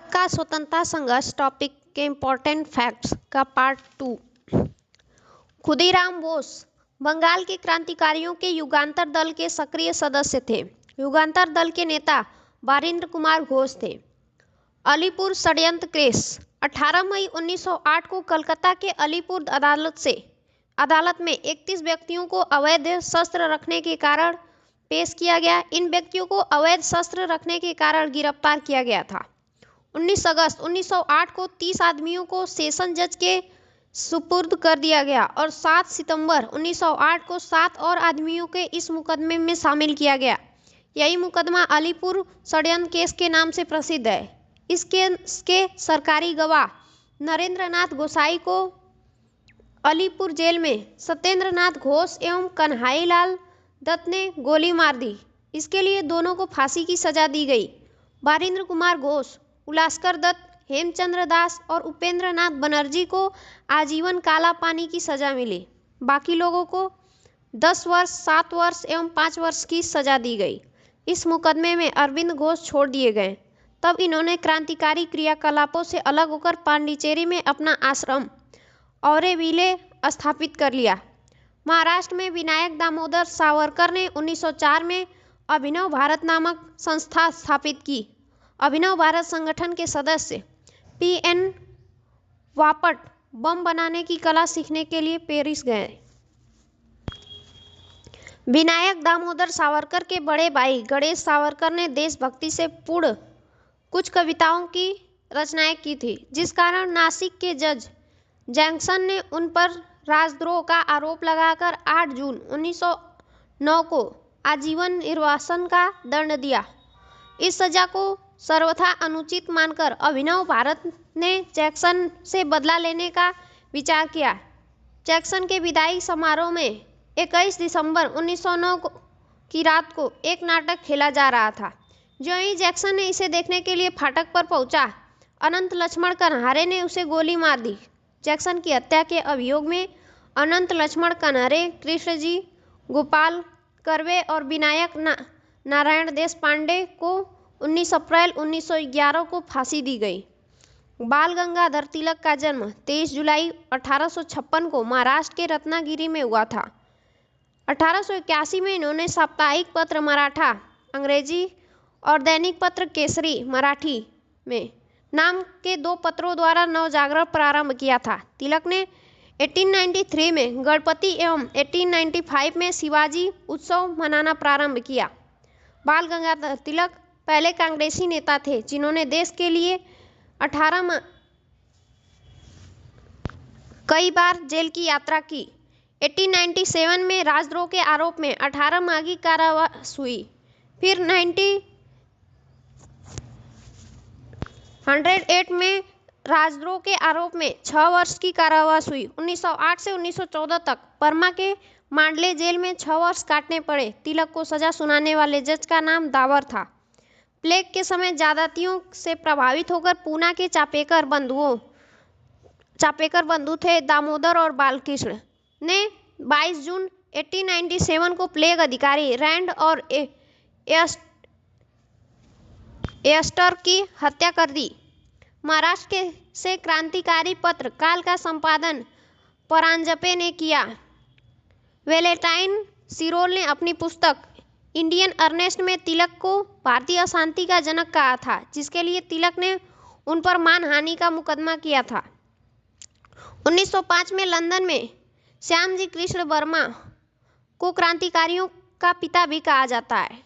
भारत का स्वतंत्रता संघर्ष टॉपिक के इम्पोर्टेंट फैक्ट्स का पार्ट 2। खुदीराम बोस बंगाल के क्रांतिकारियों के युगांतर दल के सक्रिय सदस्य थे। युगांतर दल के नेता बारिंद्र कुमार घोष थे। अलीपुर षड्यंत्र केस 18 मई 1908 को कलकत्ता के अलीपुर अदालत में 31 व्यक्तियों को अवैध शस्त्र रखने के कारण पेश किया गया। इन व्यक्तियों को अवैध शस्त्र रखने के कारण गिरफ्तार किया गया था। 19 अगस्त 1908 को 30 आदमियों को सेशन जज के सुपुर्द कर दिया गया और 7 सितंबर 1908 को 7 और आदमियों के इस मुकदमे में शामिल किया गया। यही मुकदमा अलीपुर षड्यंत्र केस के नाम से प्रसिद्ध है। इसके सरकारी गवाह नरेंद्र नाथ गोसाई को अलीपुर जेल में सत्येंद्र नाथ घोष एवं कन्हैया लाल दत्त ने गोली मार दी। इसके लिए दोनों को फांसी की सजा दी गई। बारिंद्र कुमार घोष, उलास्कर दत्त, हेमचंद्र दास और उपेंद्र नाथ बनर्जी को आजीवन काला पानी की सजा मिली। बाकी लोगों को 10 वर्ष, 7 वर्ष एवं 5 वर्ष की सजा दी गई। इस मुकदमे में अरविंद घोष छोड़ दिए गए। तब इन्होंने क्रांतिकारी क्रियाकलापों से अलग होकर पांडिचेरी में अपना आश्रम औरेविले स्थापित कर लिया। महाराष्ट्र में विनायक दामोदर सावरकर ने 1904 में अभिनव भारत नामक संस्था स्थापित की। अभिनव भारत संगठन के सदस्य P.N. वापट बम बनाने की कला सीखने के लिए पेरिस गए। विनायक दामोदर सावरकर के बड़े भाई गणेश सावरकर ने देशभक्ति से पूर्ण कुछ कविताओं की रचनाएं की थी, जिस कारण नासिक के जज जैक्सन ने उन पर राजद्रोह का आरोप लगाकर 8 जून 1909 को आजीवन निर्वासन का दंड दिया। इस सजा को सर्वथा अनुचित मानकर अभिनव भारत ने जैक्सन से बदला लेने का विचार किया। जैक्सन के विदाई समारोह में 21 दिसंबर 1909 की रात को एक नाटक खेला जा रहा था। जो ही जैक्सन ने इसे देखने के लिए फाटक पर पहुंचा, अनंत लक्ष्मण कन्हारे ने उसे गोली मार दी। जैक्सन की हत्या के अभियोग में अनंत लक्ष्मण कन्हारे, कृष्णजी गोपाल कर्वे और विनायक नारायण देशपांडे को 19 अप्रैल 1911 को फांसी दी गई। बाल गंगाधर तिलक का जन्म 23 जुलाई 1856 को महाराष्ट्र के रत्नागिरी में हुआ था। 1881 में इन्होंने साप्ताहिक पत्र मराठा अंग्रेजी और दैनिक पत्र केसरी मराठी में नाम के 2 पत्रों द्वारा नवजागरण प्रारंभ किया था। तिलक ने 1893 में गणपति एवं 1895 में शिवाजी उत्सव मनाना प्रारंभ किया। बाल गंगाधर तिलक पहले कांग्रेसी नेता थे जिन्होंने देश के लिए 18 कई बार जेल की यात्रा की। 1897 में राजद्रोह के आरोप में 18 माह की कारावास हुई। फिर 1908 में राजद्रोह के आरोप में 6 वर्ष की कारावास हुई। 1908 से 1914 तक बर्मा के मांडले जेल में 6 वर्ष काटने पड़े। तिलक को सजा सुनाने वाले जज का नाम दावर था। प्लेग के समय ज्यादतियों से प्रभावित होकर पूना के चापेकर बंधु थे दामोदर और बालकृष्ण ने 22 जून 1897 को प्लेग अधिकारी रैंड और एस्टर की हत्या कर दी। महाराष्ट्र से क्रांतिकारी पत्र काल का संपादन परांजपे ने किया। वेलेंटाइन सिरोल ने अपनी पुस्तक इंडियन अर्नेस्ट में तिलक को भारतीय अशांति का जनक कहा था, जिसके लिए तिलक ने उन पर मानहानि का मुकदमा किया था। 1905 में लंदन में श्यामजी कृष्ण वर्मा को क्रांतिकारियों का पिता भी कहा जाता है।